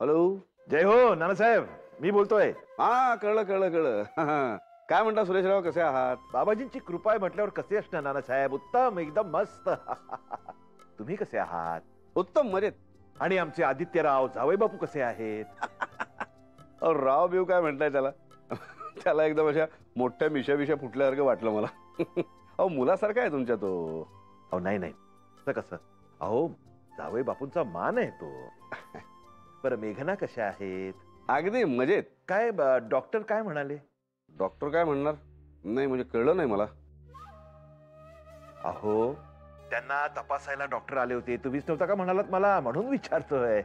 Hello. जय हो नानासाहेब, मी बोलतोय. हा कळलं कळलं कळलं. काय म्हणता सुरेशराव, कसे आहात? बाबाजींची कृपा आहे म्हटल्यावर कसे असणार नानासाहेब, उत्तम, एकदम मस्त. तुम्ही कसे आहात? उत्तम मजेत. आणि आमचे आदित्यराव जावई बापू कसे आहेत? राव बिव काय म्हणताय त्याला? त्याला एकदम अशा मोठ्या मिशा फुटल्यासारखं वाटलं मला. अहो मुलासारखा आहे तुमच्या तो. अहो नाही नाही, असं कसं? अहो जावई बापूंचा मान आहे तो. बरं मेघना कशा आहेत? अगदी मजेत. काय डॉक्टर काय म्हणाले? डॉक्टर काय म्हणणार? नाही म्हणजे कळलं नाही मला. अहो त्यांना तपासायला डॉक्टर आले होते, तुम्हीच नव्हता का म्हणालात मला, म्हणून विचारतोय.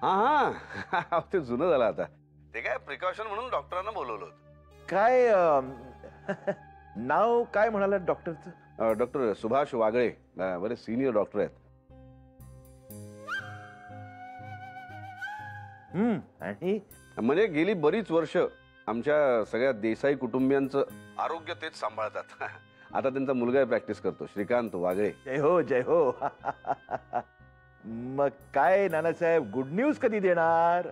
हा हा ते जुनं झालं आता. ते काय प्रिकॉशन म्हणून डॉक्टरांना बोलवलं होतं. काय नाव काय म्हणालात डॉक्टरचं? डॉक्टर सुभाष वागळे, बरे सिनियर डॉक्टर आहेत. आणि म्हणजे गेली बरीच वर्ष आमच्या सगळ्या देसाई कुटुंबियांचं आरोग्य तेच सांभाळतात. आता त्यांचा मुलगा प्रॅक्टिस करतो, श्रीकांत वागळे. जय हो जय हो. मग काय नानासाहेब, गुड न्यूज कधी देणार?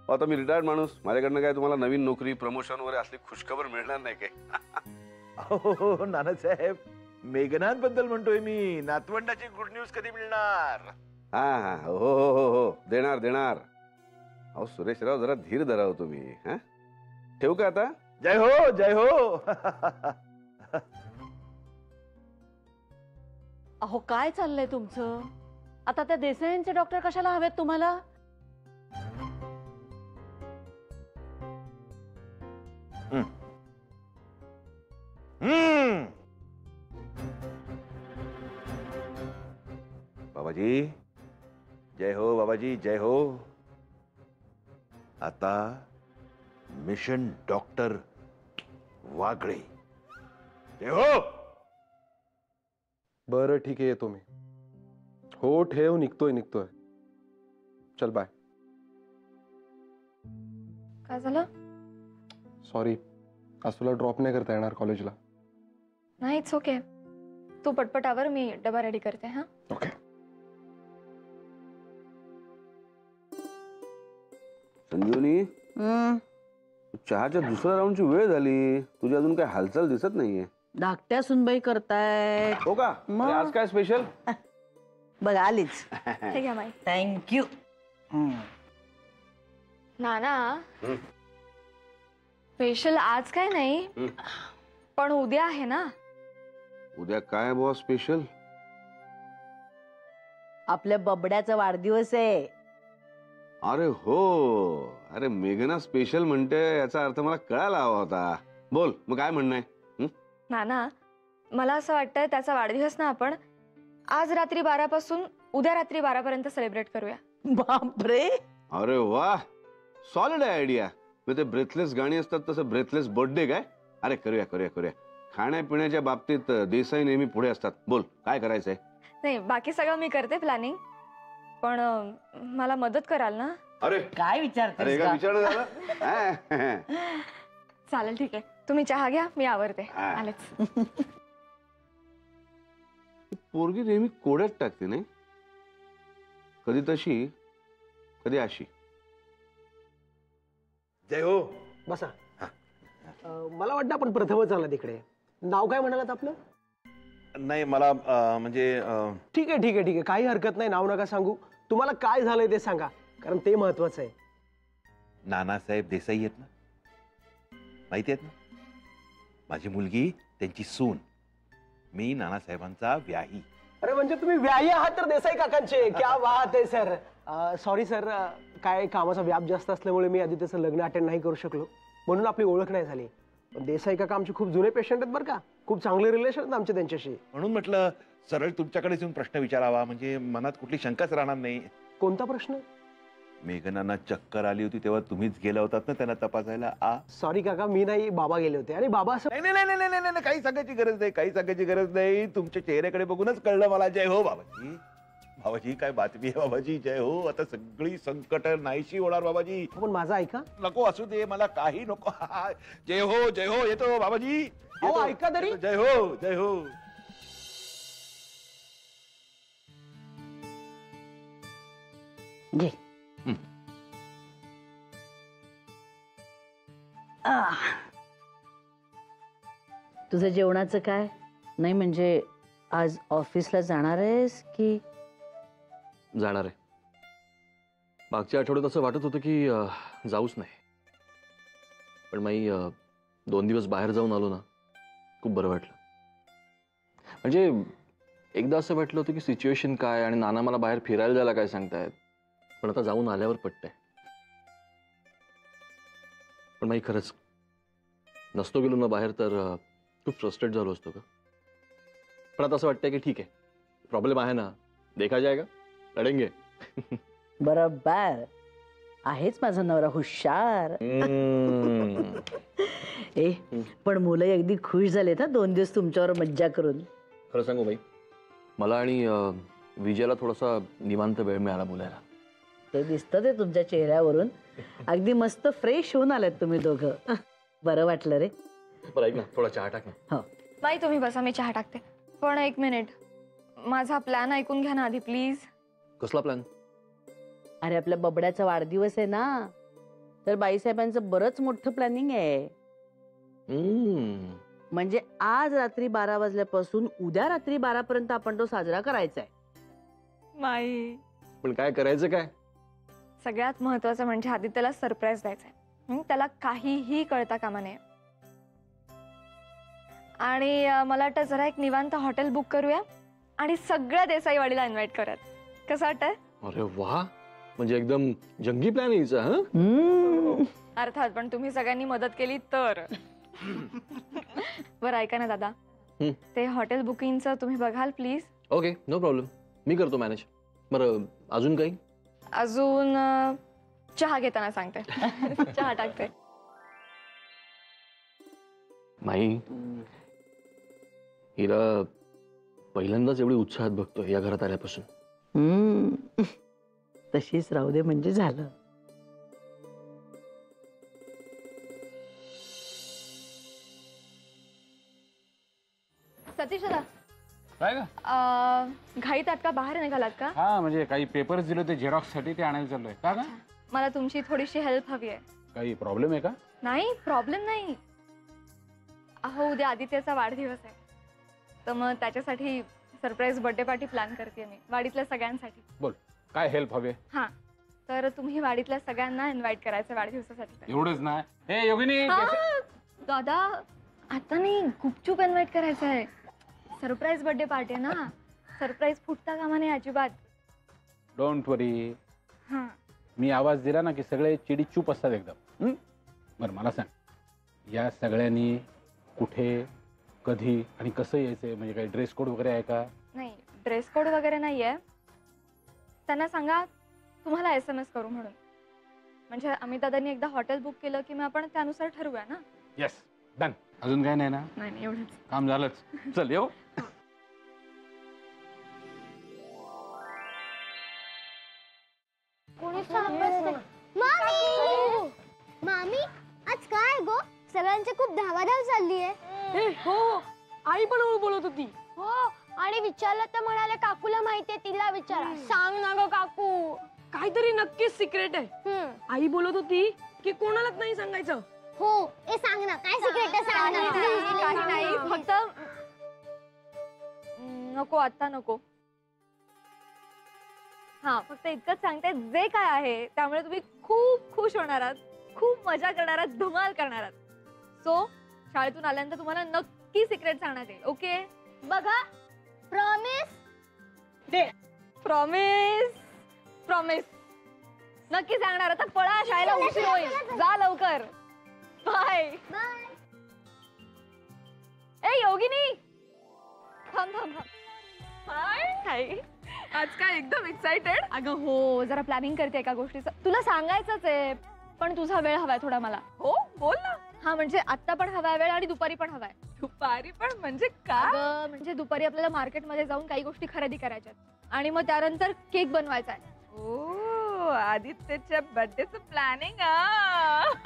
आता मी रिटायर्ड माणूस, माझ्याकडनं काय तुम्हाला नवीन नोकरी प्रमोशन वगैरे असली खुशखबर मिळणार नाही काय? हो नानासाहेब, मेघनांबद्दल म्हणतोय मी. नातवंडाची गुड न्यूज कधी मिळणार? हा हा हो हो हो हो देणार देणार. अहो सुरेशराव जरा धीर धराव तुम्ही. हा ठेवू का आता? जय हो जय हो. अहो काय चाललंय तुमचं? आता त्या देसाईंचे डॉक्टर कशाला हवेत तुम्हाला? बाबाजी जय हो, बाबाजी जय हो. आता मिशन डॉक्टर वागळे. जय हो. बरं ठीक आहे, येतो मी. हो ठेव, निघतोय. चल बाय. काय झालं? सॉरी, आज तुला ड्रॉप नाही करता येणार कॉलेजला. नाही इट्स ओके. तू पटपटावर, मी डबा रेडी करते. हा ओके. संजीवनी, चहाच्या दुसऱ्या राऊंडची वेळ झाली, तुझी अजून काय हालचाल दिसत नाहीये. धाकट्या सुनबाई करतायत. हो का? मग? आज काय स्पेशल? बघ आलीच. हे घ्या माई. थँक्यू. नाना, स्पेशल आज काय नाही, पण उद्या आहे ना. उद्या काय बुवा स्पेशल? आपल्या बबड्याचा वाढदिवस आहे. अरे हो, अरे मेघना स्पेशल म्हणते याचा अर्थ मला कळायला हवा होता. बोल मग काय म्हणणं आहे? नाना, मला असं वाटतंय त्याचा वाढदिवस ना आपण आज रात्री 12 पासून उद्या रात्री 12 पर्यंत सेलिब्रेट करूया. बापरे. अरे वा, सॉलिड आयडिया. ते ब्रेथलेस गाणी असतात तसं ब्रेथलेस बर्थडे काय? अरे करूया करूया करूया. खाण्यापिण्याच्या बाबतीत देसाई नेहमी पुढे असतात. बोल काय करायचंय? नाही बाकी सगळं मी करते प्लॅनिंग, पण मला मदत कराल ना? अरे काय विचारतेस? अरे का विचार झाला? चालेल ठीक आहे, तुम्ही चहा घ्या, मी आवरते. आलेच. पोरगी नेहमी कोड्यात टाकते नाही, कधी तशी कधी अशी. जय हो. बसा. मला वाटतं आपण प्रथमच आला तिकडे. नाव काय म्हणालात आपलं? नाही मला म्हणजे ठीक आहे ठीक आहे ठीक आहे, काही हरकत नाही. नाव नका सांगू. तुम्हाला काय झालंय ते सांगा, कारण ते महत्वाचं आहे. नानासाहेब देसाई आहेत ना, माहिती आहेत ना? माझी मुलगी त्यांची सून, मी नानासाहेबांचा व्याही. अरे म्हणजे तुम्ही व्याही आहात तर देसाई काकांचे. क्या बात आहे सर. सॉरी सर, काय कामाचा व्याप जास्त असल्यामुळे मी आधी त्याचं लग्न अटेंड नाही करू शकलो, म्हणून आपली ओळख नाही झाली. पण देसाई काका आमचे खूप जुने पेशंट आहेत बरं का, खूप चांगले रिलेशन आहेत आमचे त्यांच्याशी. म्हणून म्हटलं सरळ तुमच्याकडेच येऊन प्रश्न विचारावा, म्हणजे मनात कुठली शंकाच राहणार नाही. कोणता प्रश्न? मेघनांना चक्कर आली होती तेव्हा तुम्हीच गेला होतात ना त्यांना तपासायला. सॉरी काका, मी नाही, बाबा गेले होते. आणि बाबा असं नाही नाही नाही नाही नाही, काही सांगायची गरज नाही, काही सांगायची गरज नाही. तुमच्या चेहऱ्याकडे बघूनच कळलं मला. जय हो बाबाजी. बाबाजी काय बातमी आहे बाबाजी? जय हो. आता सगळी संकट नाहीशी होणार बाबाजी. पण माझं ऐका. नको असू दे, मला काही नको. जय हो जय हो. येतो बाबाजी. ऐका तरी. जय हो जय हो. घे. तुझं जेवणाचं काय? नाही म्हणजे आज ऑफिसला जाणार आहेस की? जाणार आहे. मागच्या आठवड्यात असं वाटत होतं की जाऊच नाही, पण मी 2 दिवस बाहेर जाऊन आलो ना, खूप बरं वाटलं. म्हणजे एकदा असं वाटलं होतं की सिच्युएशन काय आणि नाना मला बाहेर फिरायला जायला काय सांगतायत, पण आता जाऊन आल्यावर पटतंय. पण मी खरंच नसतो गेलो ना बाहेर तर खूप फ्रस्ट्रेट झालो असतो का. पण आता असं वाटतंय की ठीक आहे, प्रॉब्लेम आहे ना, देखा जाएगा, लढेंगे. बरोबर आहेच माझा नवरा हुशार. ए पण मुलं अगदी खुश झाले ना 2 दिवस तुमच्यावर मज्जा करून. खरं सांगू बाई, मला आणि विजयाला थोडासा निवांत वेळ मिळाला बोलायला. ते दिसतं ते तुमच्या चेहऱ्यावरून. अगदी मस्त फ्रेश होऊन आलात तुम्ही दोघं. बरं वाटलं रे. बरं ऐक ना, थोडा चहा टाक ना. हो बाई तुम्ही बसा, मी चहा टाकते. पण 1 मिनिट, माझा प्लॅन ऐकून घ्या ना आधी प्लीज. कसला प्लॅन? अरे आपल्या बबड्याचा वाढदिवस आहे ना, तर बाईसाहेबांचं बरंच मोठं प्लॅनिंग आहे. म्हणजे आज रात्री 12 वाजल्यापासून उद्या रात्री 12 पर्यंत आपण तो साजरा करायचा आहे. बाई पण काय करायचं काय? सगळ्यात महत्वाचं म्हणजे आधी त्याला सरप्राईज द्यायचंय. त्याला काहीही कळता कामा नये. आणि मला वाटतं जरा एक निवांत हॉटेल बुक करूया आणि सगळ्या देसाईवाडीला इन्व्हाइट करूयात. कसं वाटतंय? अरे वा, म्हणजे एकदम जंगी प्लॅन यायचा. अर्थात, पण तुम्ही सगळ्यांनी मदत केली तर. बरं ऐका ना दादा, ते हॉटेल बुकिंगचं तुम्ही बघाल प्लीज. ओके, नो प्रॉब्लेम, मी करतो मॅनेज. बरं अजून काही? अजून चहा घेताना सांगते. चहा टाकते. माई, हिला पहिल्यांदाच एवढी उत्साहात बघतो या घरात आल्यापासून. तशीच राहू दे म्हणजे झालं. सतीश दादा, काय का? घाईत आहात का? बाहेर निघालात का? हा म्हणजे काही पेपर्स दिले होते झेरॉक्स साठी, ते आणायला चाललोय. का ग? मला तुमची थोडीशी हेल्प हवी आहे. काही प्रॉब्लेम आहे का? नाही प्रॉब्लेम नाही. अहो उद्या आदित्यचा वाढदिवस आहे, तर मग त्याच्यासाठी सरप्राईज बर्थडे पार्टी प्लॅन करते मी वाडीतल्या सगळ्यांसाठी. बोल, काय हेल्प हवे? हा, तर तुम्ही वाडीतल्या सगळ्यांना इन्व्हाइट करायचं वाढदिवसासाठी. एवढंच नाही. हे योगिनी, दादा आता नाही, गुपचूप इन्व्हाइट करायचं आहे. सरप्राईज बर्थडे पार्टी आहे ना, सरप्राईज फुटता कामा नाही अजिबात. डोंट वरी. हा, मी आवाज दिला ना की सगळे चिडी चूप असतात एकदम. बरं मला सांग, या सगळ्यांनी कुठे, कधी आणि कसं यायचंय? म्हणजे काही ड्रेस कोड वगैरे आहे का? नाही ड्रेस कोड वगैरे नाहीये. त्यांना सांगा तुम्हाला SMS करू म्हणून. म्हणजे अमित दादांनी एकदा हॉटेल बुक केलं की मग आपण त्यानुसार ठरवूया ना. Yes, done. अजून काय नाही ना? नाही एवढंच. काम झालंच. चल येऊ. मामी, आज काय गो? सगळ्यांची खूप धावाधाव चालली आहे. हो, आई पण बोलत होती. हो, आणि विचारलं तर म्हणाले काकूला माहितीये, तिला विचारा. सांग ना ग काकू. काहीतरी नक्कीच सिक्रेट आहे. आई बोलत होती की कोणालाच नाही सांगायचं. हो, ए सांग ना, काय सिक्रेट आहे सांग ना. काही नाही, फक्त नको आता नको. हा, फक्त इतकंच सांगते, जे काय आहे त्यामुळे तुम्ही खूप खुश होणार आहात, खूप मजा करणार आहात, धमाल करणार आहात. सो शाळेतून आल्यानंतर तुम्हाला नक्की सिक्रेट सांगण्यात येईल. ओके? बघा, प्रॉमिस. प्रॉमिस. प्रॉमिस नक्की सांगणार. आता पळा, शाळेला उशीर होईल. जा लवकर. बाय. ए योगिनी, थांब थांब थांब. हाय, आज काय एकदम एक्साइटेड? अगं हो, जरा प्लॅनिंग करते एका गोष्टीचं. तुला सांगायचंच आहे, पण तुझा वेळ हवाय थोडा मला. हो बोल ना. हा म्हणजे आत्ता पण हवाय वेळ आणि दुपारी पण हवाय. दुपारी पण म्हणजे काय? अगं म्हणजे दुपारी आपल्याला मार्केटमध्ये जाऊन काही गोष्टी खरेदी करायच्यात आणि मग त्यानंतर केक बनवायचा आहे. ओ, आदित्यच्या बर्थडेचं प्लॅनिंग.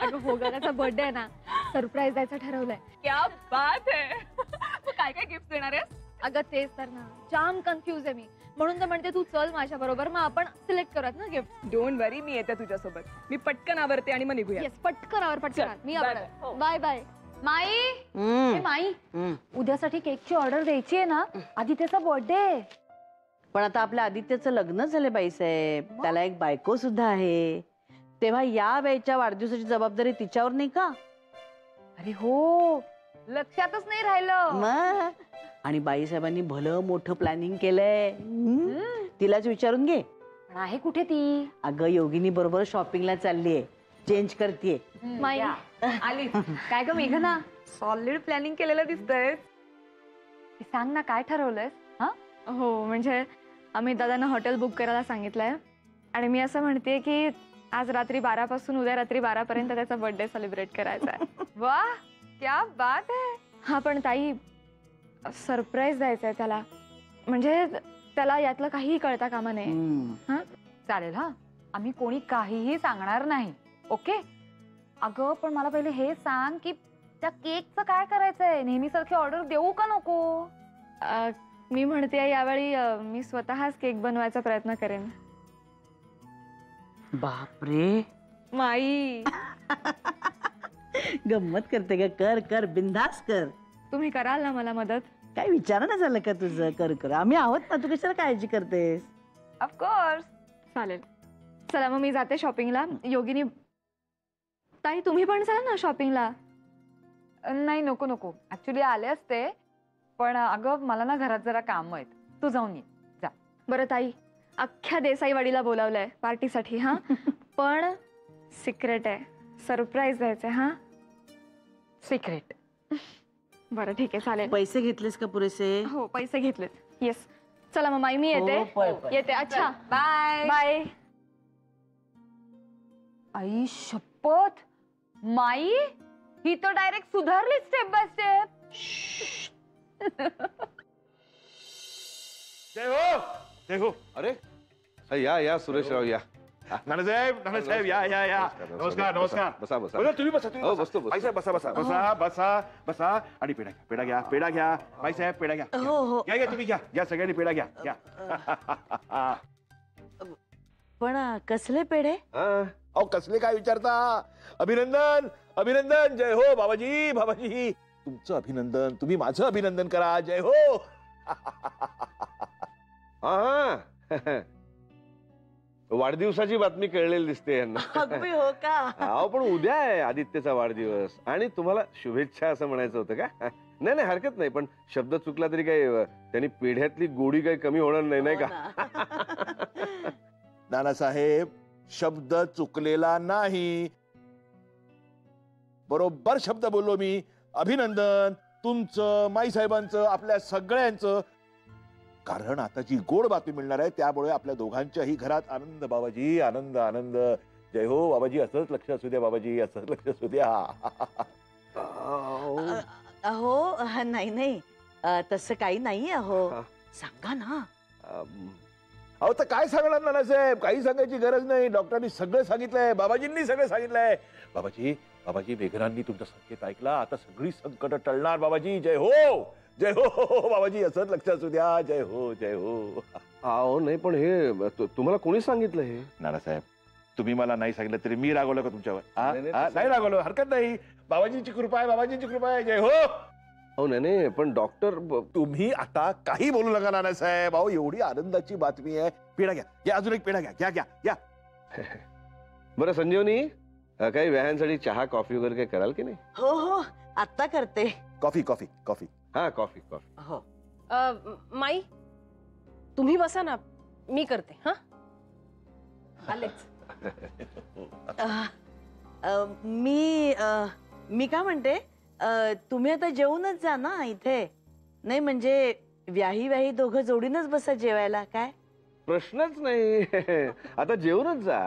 अगं हो, त्याचा बर्थडे आहे ना, सरप्राईज द्यायचं ठरवलंय. क्या बात आहे. काय काय गिफ्ट देणार आहेस? अगं तेच तर ना, जाम कन्फ्युज आहे मी. म्हणून तर म्हणते तू चल माझ्या बरोबर, मग आपण सिलेक्ट करूयात ना गिफ्ट. डोंट वरी, मी येते तुझ्यासोबत. मी पटकन आवरते आणि मग निघूया. येस, पटकन आवर, पटकन. चल, मी bye आवडत. bye. Bye bye. माई, ए माई, उद्यासाठी केकची ऑर्डर द्यायची आहे ना, आधी त्याचा बर्थडे. पण आता आपल्या आदित्यचं लग्न झाले बाईसाहेब, त्याला एक बायको सुद्धा आहे. तेव्हा या वेळच्या वाढदिवसाची जबाबदारी तिच्यावर नाही का? अरे हो, लक्षातच नाही राहिलं. मग आणि बाईसाहेबांनी भलं मोठं प्लॅनिंग केलंय. तिलाच विचारून घे. पण आहे कुठे ती? अगं योगिनी बरोबर शॉपिंगला चाललीये, चेंज करतीये. माई आली. काय ग मेघना, सॉलिड प्लॅनिंग केलेलं दिसतंय. सांग ना काय ठरवलंयस? हा हो, म्हणजे आम्ही दादांना हॉटेल बुक करायला सांगितलंय आणि मी असं म्हणते की आज रात्री 12 पासून उद्या रात्री 12 पर्यंत त्याचा बर्थडे सेलिब्रेट करायचा आहे. वा, क्या बात आहे. हा पण ताई, सरप्राईज द्यायचंय त्याला, म्हणजे त्याला यातलं काहीही कळता कामा नये. चालेल हा, आम्ही कोणी काहीही सांगणार नाही. ओके. अगं पण मला पहिले हे सांग की त्या केकचं काय करायचंय? नेहमीसारखी ऑर्डर देऊ का नको? मी म्हणते यावेळी मी स्वतःच केक बनवायचा प्रयत्न करेन. बापरे माई, गंमत करते का? कर कर, बिंदास कर. तुम्ही कराल ना मला मदत? काय विचार ना झालं का तुझं? कर कर, आम्ही आहोत ना. तू कशाला काळजी करतेस? ऑफकोर्स. चालेल. चला मग मी जाते शॉपिंगला. योगिनी ताई, तुम्ही पण जा ना शॉपिंगला. नाही, नको नको. ऍक्च्युली आले असते, पण अगं मला ना घरात जरा काम आहेत. तू जाऊन ये जा. बरं ताई, अख्ख्या देसाईवाडीला बोलावलंय पार्टीसाठी. हा पण सिक्रेट आहे, सरप्राईज द्यायचंय. हा सिक्रेट. बरं ठीक आहे, चालेल. पैसे घेतलेस का पुरेसे? हो, पैसे घेतलेत. येस. चला मग माई, मी येते. हो, पळ, पळ. येते. अच्छा, बाय बाय. आई शपथ, माई ही तर डायरेक्ट सुधारली स्टेप बाय स्टेप. जय हो, जय हो. अरे या सुरेशराव, या. नानासाहेब, या या या. नमस्कार नमस्कार. बसा बसा. बरं, तुम्ही बसा, तुम्ही हो, बसा. बसतो, बसतो. बाईसाहेब बसा बसा बसा बसा बसा. आणि पेढा घ्या, पेढा घ्या, पेढा घ्या. बाईसाहेब पेढा घ्या. हो हो. घ्या घ्या, तुम्ही घ्या घ्या, सगळ्यांनी पेढा घ्या घ्या. पण कसले पेढे? अहो कसले काय विचारता? अभिनंदन अभिनंदन. जय हो बाबाजी, बाबाजी तुमचं अभिनंदन. तुम्ही माझं अभिनंदन करा. जय हो. हा वाढदिवसाची बातमी कळलेली दिसते यांना. अगदी हो का? अहो पण उद्या आहे आदित्यचा वाढदिवस आणि तुम्हाला शुभेच्छा असं म्हणायचं होतं का? नाही नाही, हरकत नाही. पण शब्द चुकला तरी काही त्यांनी पेढ्यातली गोडी काही कमी होणार नाही, नाही का? नानासाहेब, शब्द चुकलेला नाही, बरोबर शब्द बोललो मी. अभिनंदन तुमचं, माईसाहेबांचं, आपल्या सगळ्यांचं. कारण आता जी गोड बातमी मिळणार आहे त्यामुळे आपल्या दोघांच्याही घरात आनंद बाबाजी, आनंद आनंद. जय हो बाबाजी. असंच लक्ष असू द्या बाबाजी, असंच लक्ष असू द्या. अहो नाही नाही, तसं काही नाही. अहो सांगा ना. अहो तर काय सांगणार नानासाहेब, काही सांगायची गरज नाही. डॉक्टरांनी सगळं सांगितलंय, बाबाजींनी सगळं सांगितलंय. बाबाजी बाबाजी, मेघनांनी तुमचा संकेत ऐकला. आता सगळी संकट टळणार बाबाजी. जय हो, जय हो बाबाजी. असंच लक्ष असू द्या. जय हो, जय हो. अहो नाही, पण हे तुम्हाला कोणी सांगितलं हे? नानासाहेब, तुम्ही मला नाही सांगितलं तरी मी रागवलं का तुमच्यावर? नाही, नाही, नाही रागवलं, हरकत नाही. बाबाजींची कृपा आहे, बाबाजींची कृपा आहे. जय हो. अहो नाही नाही, पण डॉक्टर तुम्ही आता काही बोलू नका नानासाहेब. अहो एवढी आनंदाची बातमी आहे. पेढा घ्या, घ्या अजून एक पेढा घ्या, घ्या घ्या घ्या. बरं संजीवनी, काही व्यायांसाठी चहा कॉफी वगैरे काही कराल की नाही? हो हो, आत्ता करते. Coffee coffee coffee. हा कॉफी कॉफी. हो. माई तुम्ही बसा ना, मी करते. हा आलेच. मी काय म्हणते, तुम्ही आता जेवूनच जा ना इथे. नाही म्हणजे व्याही दोघं जोडीनच बसा जेवायला. काय प्रश्नच नाही. आता जेवूनच जा.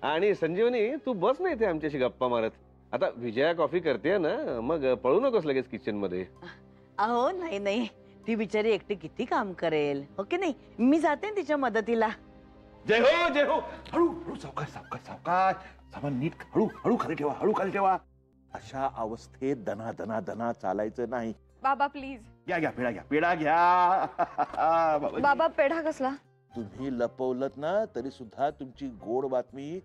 आणि संजीवनी, तू बस नाही इथे आमच्याशी गप्पा मारत. आता विजया कॉफी करते ना, मग पळू नकोस लगेच किचन मध्ये. अहो नाही नाही, ती बिचारी एकटी किती काम करेल, हो की नाही? मी जाते ना तिच्या मदतीला. जय हो, जय हो. हळू हळू, सावकाश सावकाश सावकाश. सामान नीट हळू हळू खाली ठेवा, हळू खाली ठेवा. अशा अवस्थेत दना दना दना चालायचं नाही. बाबा प्लीज, घ्या घ्या पेढा घ्या, पेढा घ्या. बाबाजी, बाबा पेढा कसला? तुम्ही लपवलत ना तरी सुद्धा तुमची गोड बातमी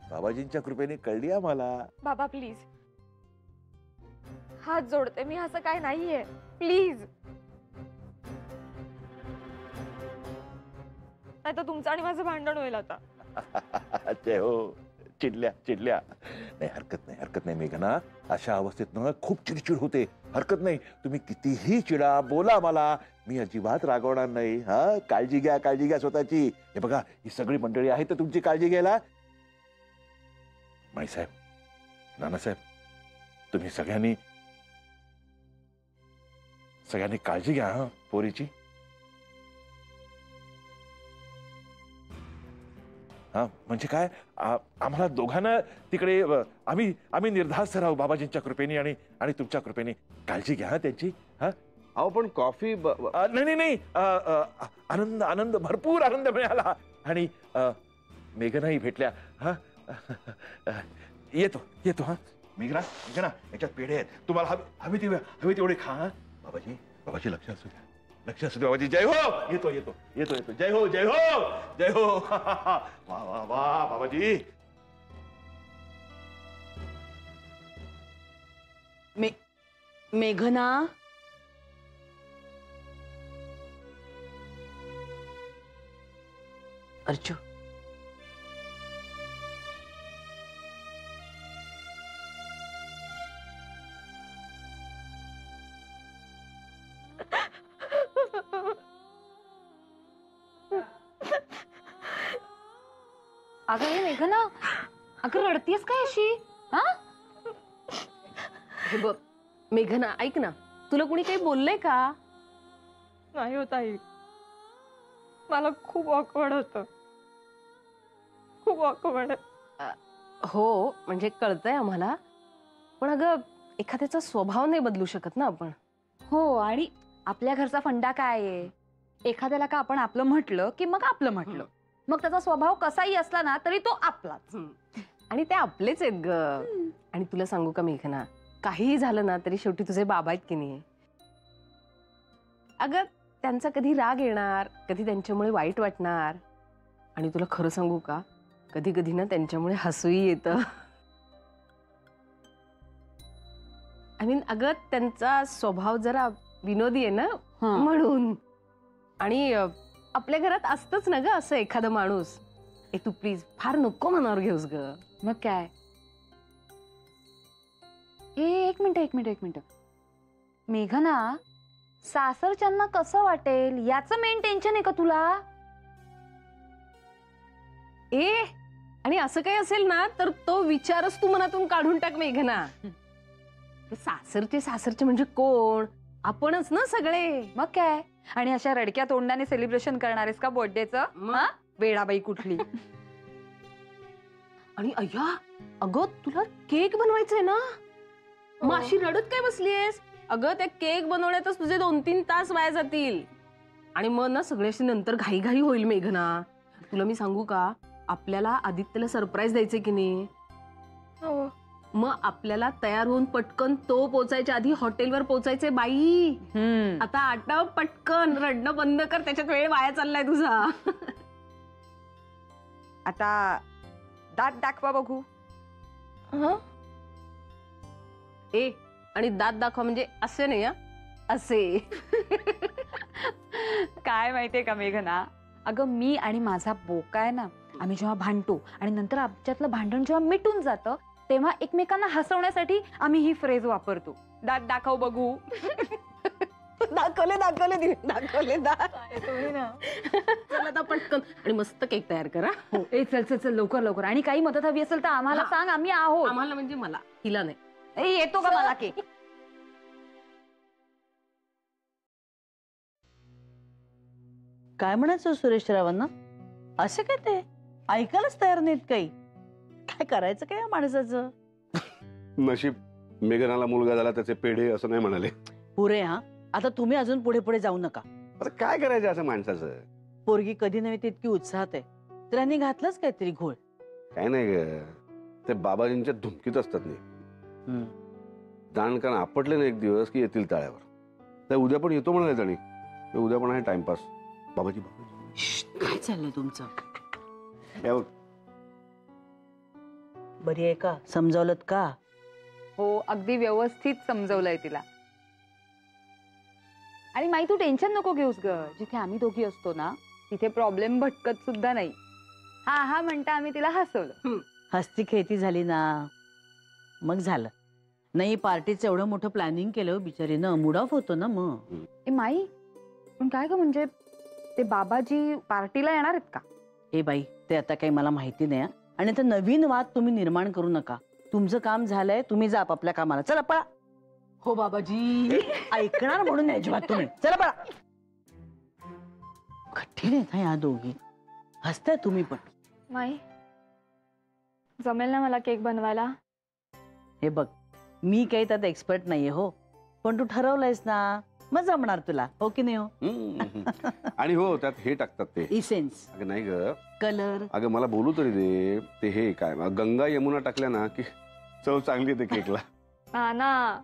बाबाजींच्या कृपेने कळली आम्हाला. बाबा प्लीज, हात जोडते मी, असं काय नाहीये, प्लीज. नाही तर तुमचं आणि माझं भांडण होईल आता. ते हो, चिडल्या चिडल्या. नाही हरकत नाही मेघना, अशा अवस्थेत ना खूप चिडचिड होते. हरकत नाही, तुम्ही कितीही चिडा, बोला मला, मी अजिबात रागवणार नाही. हा, काळजी घ्या स्वतःची. हे बघा, ही सगळी मंडळी आहे तर तुमची काळजी घ्यायला. माईसाहेब, नानासाहेब, तुम्ही सगळ्यांनी काळजी घ्या हा पोरीची. हा म्हणजे काय, आम्हाला दोघांना तिकडे आम्ही निर्धास्त राहू बाबाजींच्या कृपेने आणि तुमच्या कृपेने. काळजी घ्या त्यांची. हा, अहो पण कॉफी नाही, आनंद भरपूर आनंद मिळाला आणि मेघनाही भेटल्या. हा, येतो हा. मेघना याच्यात पेढे आहेत, तुम्हाला हवी तेवढे खा. हा बाबाजी लक्ष असू द्या बाबाजी. जय हो. येतो जय हो. वा बाबाजी. मेघना, अर्चू, अगं हे मेघना, अगं रडतीयस काय अशी? हा, हे बघ मेघना, ऐक ना, तुला कुणी काही बोललंय का? नाही होत आई, मला खूप ऑकवर्ड होतं, खूप ऑकवर्ड. हो म्हणजे कळतंय आम्हाला, पण अगं एखाद्याचा स्वभाव नाही बदलू शकत ना आपण. हो, आणि आपल्या घरचा फंडा काय आहे, एखाद्याला का आपण आपलं म्हटलं की मग आपलं म्हटलं, मग त्याचा स्वभाव कसाही असला ना तरी तो आपलाच. आणि ते आपलेच आहेत ग. आणि तुला सांगू का मेघना, काहीही झालं ना तरी शेवटी तुझे बाबा आहेत की नाही. अगं त्यांचा कधी राग येणार, कधी त्यांच्यामुळे वाईट वाटणार. आणि तुला खरं सांगू का, कधी कधी ना त्यांच्यामुळे हसूही येतं. आय मीन अगं त्यांचा स्वभाव जरा विनोदी आहे ना, म्हणून. आणि आपल्या घरात असतच ना ग असं एखादं माणूस. तू प्लीज फार नको मनावर घेऊस ग. मग काय. एक मिनिट मेघना, सासरच्यांना कसं वाटेल याचं मेन टेन्शन आहे का तुला? आणि असं काही असेल ना तर तो विचारच तू मनातून काढून टाक मेघना. सासरचे म्हणजे कोण? आपणच ना सगळे. मग काय. आणि अशा रडक्या तोंडाने सेलिब्रेशन करणारेस का बर्थडेचं? वेळाबाई कुठली. आणि अय्या, अगं तुला केक बनवायचंय ना, मग अशी रडत काय बसलीयस? अगं त्या केक बनवण्यातच तुझे 2-3 तास वाया जातील. आणि मग ना सगळ्याशी नंतर घाई होईल मेघना. तुला मी सांगू का, आपल्याला आदित्यला सरप्राईज द्यायचंय की नाही. मग आपल्याला तयार होऊन पटकन तो पोचायच्या आधी हॉटेलवर पोचायचे बाई. आता आटप पटकन, रडणं बंद कर, त्याच्यात वेळ वाया चाललाय तुझा. आता दात दाखवा बघू. आणि दात दाखवा म्हणजे असे नाही, असे. काय माहितीये का मेघना, अगं मी आणि माझा बोका आहे ना, आम्ही जेव्हा भांडतो आणि नंतर आमच्यातलं भांडण जेव्हा मिटून जातं तेव्हा एकमेकांना हसवण्यासाठी आम्ही ही फ्रेज वापरतो, दात दाखव बघू. दाखवले चल आता पटकन आणि मस्त केक तयार करा. चल लवकर. आणि काही मदत हवी असेल तर आम्हाला सांग, आम्ही आहोत. आम्हाला म्हणजे मला, तिला नाही. येतो का मला केक? काय म्हणायचं सुरेशरावांना? असे काय ते ऐकायलाच तयार नाहीत काही. काय करायचं काय या माणसाचं? नशीब मेघनाला मुलगा झाला, त्याचे पेढे असं नाही म्हणाले. पुरे हा, आता तुम्ही अजून पुढे जाऊ नका. आता काय करायचं असं माणसाचं? पोरगी कधी नव्हे तितकी उत्साहात आहे, तर यांनी घातलंच काहीतरी घोळ. काय नाही ग, ते बाबाजींच्या धुमकीत असतात नाही. दाणकान आपटले ना एक दिवस की येतील ताळ्यावर. तर उद्या पण येतो म्हणाले आणि उद्या पण आहे टाइमपास. बाबाजी काय चाललंय तुमचं? या बघ. बरी आहे का? समजावलं का? हो, अगदी व्यवस्थित समजवलंय तिला. आणि माई तू टेन्शन नको घेऊस ग. जिथे आम्ही दोघी असतो ना तिथे प्रॉब्लेम भटकत सुद्धा नाही. हा हा म्हणता आम्ही तिला हसवलं. हस्ती खेळती झाली ना मग झालं. नाही पार्टीचं एवढं मोठं प्लॅनिंग केलं बिचारीनं, मूड ऑफ होतो ना मग. ए माई पण काय ग, म्हणजे ते बाबाजी पार्टीला येणार आहेत का? ए बाई ते आता काही मला माहिती नाही. आणि आता नवीन वाद तुम्ही निर्माण करू नका. तुमचं काम झालंय, तुम्ही जा आपापल्या कामाला. चला पळा. हो बाबाजी ऐकणार म्हणून अजिबात तुम्ही. चला पळा. कठीण आहेत ह्या दोघी. हसताय तुम्ही पण. माई जमेल ना मला केक बनवायला? हे बघ मी काही त्यात एक्सपर्ट नाहीये हो, पण तू ठरवलंयस ना मग जमणार तुला, हो की नाही? हो आणि हो त्यात हे टाकतात ते इसेन्स. अगं नाही ग, कलर. अगं मला बोलू तरी दे. ते हे काय गंगा यमुना टाकल्या ना की चव चांगली येते केकला. ना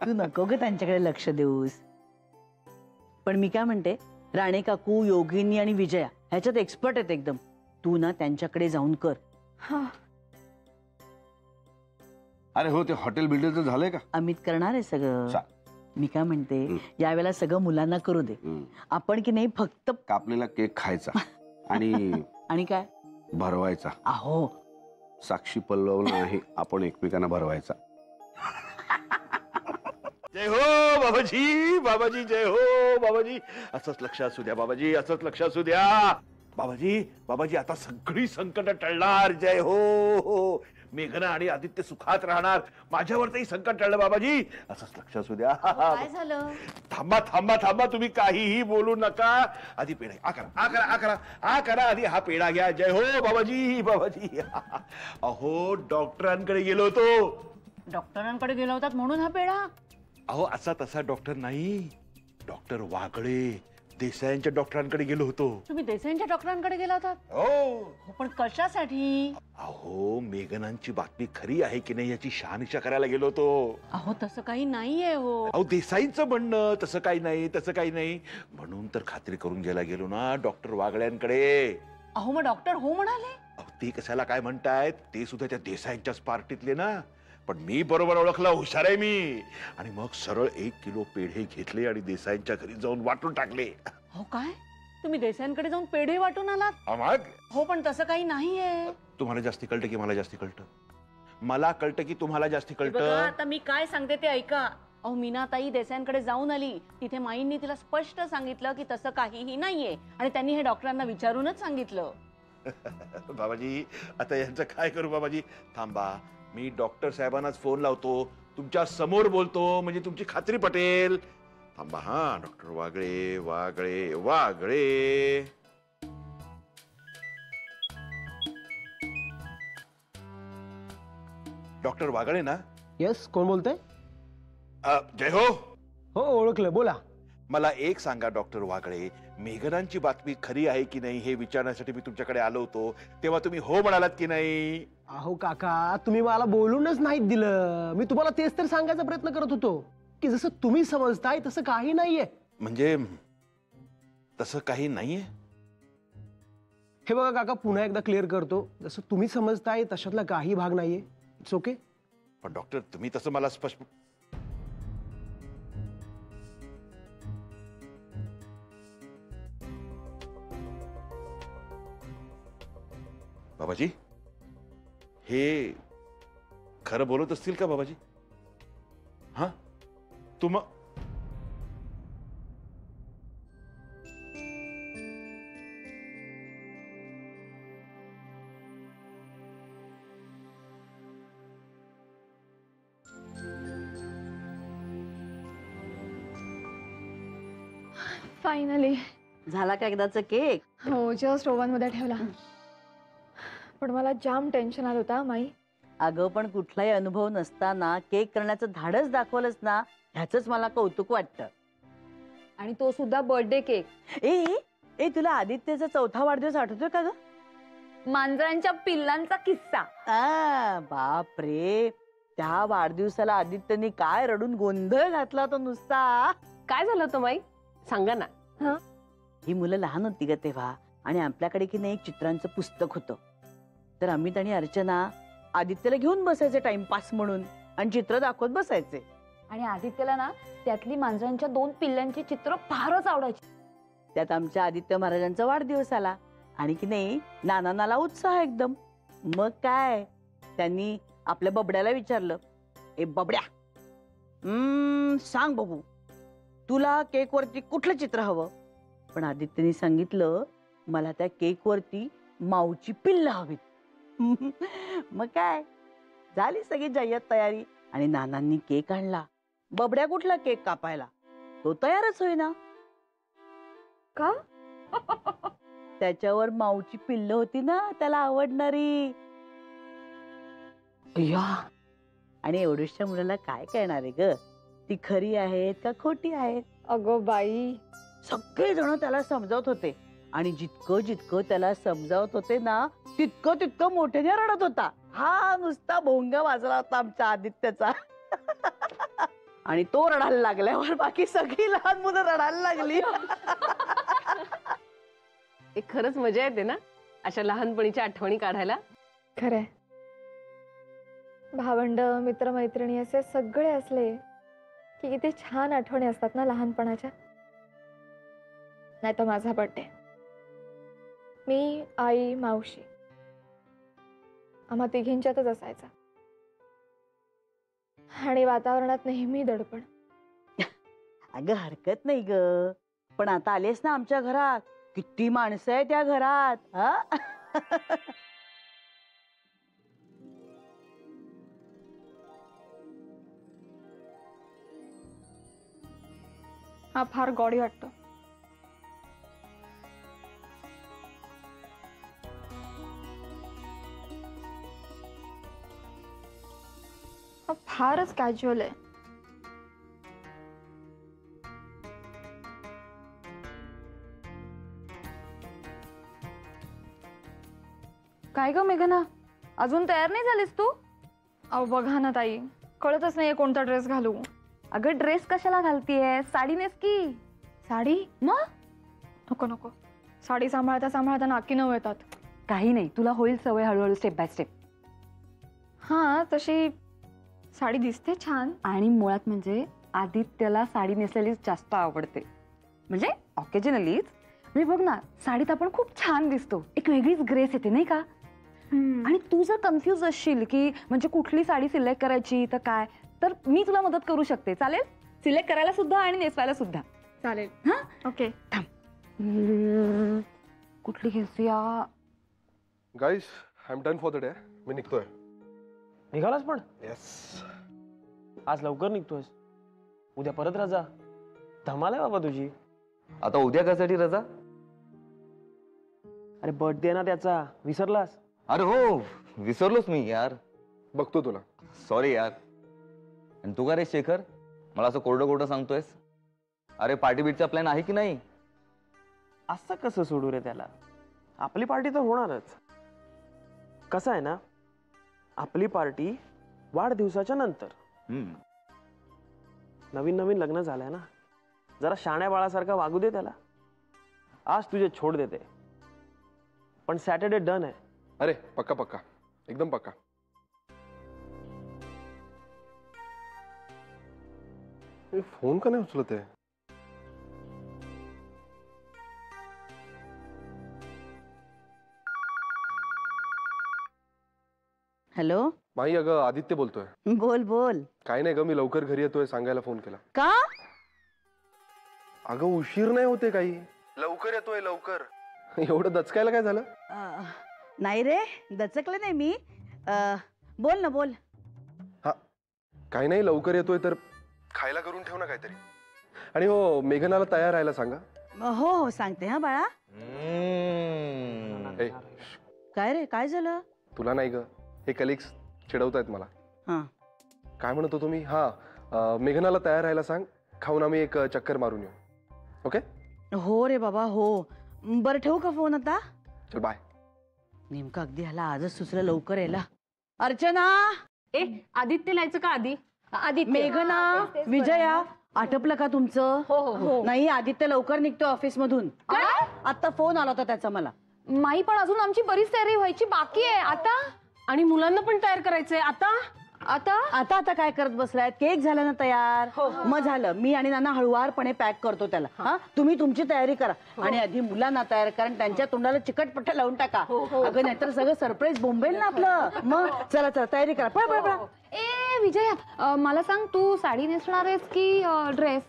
तू नको ग त्यांच्याकडे लक्ष देऊस. पण मी काय म्हणते, राणे काकू, योगिनी आणि विजया ह्याच्यात एक्सपर्ट आहेत एकदम. तू ना त्यांच्याकडे जाऊन कर. अरे हो ते हॉटेल बिल्डरचं झालंय का? अमित करणार आहे सगळं. मी काय म्हणते यावेळेला सगळं मुलांना करू दे. आपण की नाही फक्त कापलेला केक खायचा आणि आणि काय भरवायचा. अहो साक्षी पल्लव नाही, आपण एकमेकांना भरवायचा. जय हो बाबाजी, बाबाजी जय हो बाबाजी. असंच लक्ष असू द्या बाबाजी, असंच लक्ष असू द्या बाबाजी. बाबाजी आता सगळी संकट टळणार. जय हो. मेघना आणि आदित्य सुखात राहणार. माझ्यावरही संकट टळलं बाबाजी. असंच लक्ष असू द्या. काय झालं? थांबा थांबा थांबा, तुम्ही काहीही बोलू नका. आधी पेढा आ करा, आ करा, आ करा, आ करा. आधी हा पेढा घ्या. जय हो बाबाजी, बाबाजी. अहो डॉक्टरांकडे गेलो होतो. डॉक्टरांकडे गेला होतात म्हणून हा पेढा? अहो असा तसा डॉक्टर नाही, डॉक्टर वागळे, देसाईंच्या डॉक्टरांकडे गेलो होतो. तुम्ही देसाईंच्या डॉक्टरांकडे गेला होतात? हो. पण कशासाठी? अहो मेघनांची बातमी खरी आहे की नाही याची शहानिशा करायला गेलो होतो. अहो तसं काही नाहीये हो. अहो देसाईंचं म्हणणं तसं काही नाही, तसं काही नाही म्हणून तर खात्री करून घ्यायला गेलो ना डॉक्टर वागळ्यांकडे. अहो मग डॉक्टर हो म्हणाले? अहो ते कशाला काय म्हणतायत, ते सुद्धा त्या देसाईंच्याच पार्टीतले ना. पण मी बरोबर ओळखला, हुशार आहे मी. आणि मग सरळ 1 किलो पेढे घेतले आणि देसाईंच्या घरी जाऊन वाटून टाकले. हो काय, तुम्ही देसाईंकडे जाऊन पेढे वाटून आलात? मग हो पण तसं काही नाहीये. तुम्हाला जास्ती कळतं की मला जास्ती कळतं? मला कळतं की तुम्हाला जास्ती बघा, कळतं? आता मी काय सांगते ते ऐका. अहो मीनाताई देसाईंकडे जाऊन आली. तिथे माईंनी तिला स्पष्ट सांगितलं की तसं काहीही नाहीये आणि त्यांनी हे डॉक्टरांना विचारूनच सांगितलं. बाबाजी आता यांचं काय करू बाबाजी? थांबा, मी डॉक्टर साहेबांनाच फोन लावतो, तुमच्या समोर बोलतो, म्हणजे तुमची खात्री पटेल. थांबा. हा डॉक्टर वागळे, वागळे, वागळे. डॉक्टर वागळे ना? येस, कोण बोलतंय? जय हो. हो ओळखलं, बोला. मला एक सांगा डॉक्टर वागळे, मेघनांची बातमी खरी आहे की नाही हे विचारण्यासाठी मी तुमच्याकडे आलो होतो, तेव्हा तुम्ही हो म्हणालात की नाही? अहो काका, तुम्ही मला बोलूनच नाहीत दिलं. मी तुम्हाला तेच तर सांगायचा प्रयत्न करत होतो की जसं तुम्ही समजताय तसं काही नाहीये. म्हणजे तसं काही नाहीये? हे बघा काका, पुन्हा एकदा क्लिअर करतो, जसं तुम्ही समजताय तशातला काही भाग नाहीये. It's okay. पण डॉक्टर तुम्ही तसं मला स्पष्ट. बाबाजी हे खरं बोलत असतील का बाबाजी? हा तुम फायनली झाला का एकदाचा केक? हो, जस्ट ओव्हन मध्ये ठेवला. पण मला जाम टेन्शन आलं होता माई. अगं पण कुठलाही अनुभव नसताना केक करण्याचं धाडस दाखवलंच ना, ह्याच मला कौतुक वाटतं. आणि तो सुद्धा बर्थडे केक. ए ए तुला आदित्यचा 4था वाढदिवस आठवतोय का ग? मांजरांच्या पिल्लांचा किस्सा. बाप रे, त्या वाढदिवसाला आदित्यने काय रडून गोंधळ घातला होता नुसता. काय झालं होतं माई? सांगा ना. ही मुलं लहान होती ग तेव्हा, आणि आपल्याकडे की नाही एक चित्रांचं पुस्तक होतं. तर अमित आणि अर्चना आदित्यला घेऊन बसायचे टाइमपास म्हणून आणि चित्र दाखवत बसायचे. आणि आदित्यला ना त्यातली मांजरांच्या 2 पिल्लांची चित्र फारच आवडायची. त्यात आमच्या आदित्य महाराजांचा वाढदिवस आला आणि की नाही नानाला उत्साह एकदम. मग काय, त्यांनी आपल्या बबड्याला विचारलं, ए बबड्या, सांग बघू तुला केक वरती कुठलं चित्र हवं? पण आदित्यने सांगितलं, मला त्या केक वरती माऊची पिल्ल हवीत. मग काय, झाली सगळी जय्यत तयारी आणि नानांनी केक आणला. बबड्या कुठला केक कापायला, तो तयारच होईना. का? त्याच्यावर माऊची पिल्ल होती ना, त्याला आवडणारी. आणि एवढ्याशा मुलाला काय कळणार आहे ग, ती खरी आहेत का खोटी आहेत? अगो बाई, सगळे जण त्याला समजावत होते आणि जितकं जितकं त्याला समजावत होते ना, तितकं तितकं मोठ्याने रडत होता. हा नुसता भोंगा वाजला होता आमच्या आदित्यचा. आणि तो रडायला लागल्यावर बाकी सगळी लहान मुलं रडायला लागली. एक खरंच मजा येते ना अशा लहानपणीच्या आठवणी काढायला. खरंय, भावंड मित्रमैत्रिणी असे सगळे असले की किती छान आठवणी असतात ना लहानपणाच्या. नाही तर माझा बर्थडे, मी आई मावशी आम्हा तिघींच्यातच असायचा आणि वातावरणात नेहमी दडपण. अगं हरकत नाही ग, पण आता आलीस ना आमच्या घरात, किती माणसं आहे त्या घरात. हा फार गॉडी वाटतो. हा फारच कॅज्युअल आहे. काय ग मेघना, अजून तयार नाही झालीस तू? अहो बघा ना ताई, कळतच नाहीये कोणता ड्रेस घालू. अगं ड्रेस कशाला घालतीये, साडी नेस की. साडी? मग नको नको, साडी सांभाळता सांभाळता नाकी नऊ येतात. काही नाही, तुला होईल सवय हळूहळू, स्टेप बाय स्टेप. हा तशी साडी दिसते छान. आणि मुळात म्हणजे आदित्यला साडी नेसलेलीच जास्त आवडते, म्हणजे ऑकेजनलीच. म्हणजे बघ ना, साडीत आपण खूप छान दिसतो, एक वेगळीच ग्रेस येते नाही का. आणि तू जर कन्फ्यूज असशील की म्हणजे कुठली साडी सिलेक्ट करायची तर काय, तर मी तुला मदत करू शकते. चालेल? सिलेक्ट करायला सुद्धा आणि नेसवायला सुद्धा. चालेल. हा ओके. कुठली घेऊया? Guys, I am done for the day. मी निघतोय. निघालास पण? येस. आज लवकर निघतोयस, उद्या परत रजा. धमाल आहे बाबा तुझी. आता उद्या कशासाठी रजा? अरे बर्थडे ना त्याचा, विसरलास? अरे हो, विसरलोच मी यार. बघतो तुला. सॉरी यार. आणि तू का रे शेखर, मला असं कोरडं कोरडं सांगतोयस? अरे पार्टी बीटचा प्लॅन आहे की नाही? असं कसं सोडू रे त्याला, आपली पार्टी तर होणारच. कसं आहे ना, आपली पार्टी वाढदिवसाच्या नंतर. नवीन नवीन लग्न झालंय ना, जरा शाण्या बाळासारखा वागू दे त्याला. आज तुझे छोड देते, पण सॅटर्डे डन आहे. अरे पक्का पक्का, एकदम पक्का. फोन का नाही उचलत आहे? हॅलो माई, अगं आदित्य बोलतोय. बोल बोल. काय नाही ग, मी लवकर घरी येतोय सांगायला फोन केला. का? अगं उशीर नाही होते काही, लवकर येतोय लवकर. एवढं दचकायला काय झालं? नाही रे, दचकले नाही मी. बोल ना बोल. हा काही नाही, लवकर येतोय तर खायला करून ठेव ना काहीतरी. आणि हो, मेघनाला तयार राहायला सांगा. हो हो सांगते हा बाळा. ए, काय रे, काय झालं? तुला नाही ग, हे कलिग्स चिडवतायत मला. हा काय म्हणत होतो मी? हा, मेघनाला तयार राहायला सांग, खाऊन आम्ही एक चक्कर मारून येऊ. ओके? हो रे बाबा हो. बरं ठेवू का फोन आता? चल बाय. नेमकं अगदी ह्याला आजच सुचलं लवकर यायला. अर्चना, ए आदित्य लिहायचं का आधी? आदित्य. मेघना, तेच विजया, आटपलं का तुमचं? हो. नाही, आदित्य लवकर निघतो ऑफिस मधून. आता फोन आला होता त्याचा मला. माई पण अजून आमची बरीच तयारी व्हायची बाकी आहे आता. आणि मुलांना पण तयार करायचंय आता. आता काय करत बसलाय? केक झाला ना तयार? मग झालं. मी आणि नाना हळुवारपणे पॅक करतो त्याला. हा, तुम्ही तुमची तयारी करा आणि आधी मुलांना तयार करा आणि त्यांच्या तोंडाला चिकटपट्ट्या लावून टाका. अगं नाहीतर सगळं सरप्राईज बोंबेल ना आपलं. मग चला तयारी करा. पळ. ए विजया, मला सांग, तू साडी नेसणार आहेस की ड्रेस?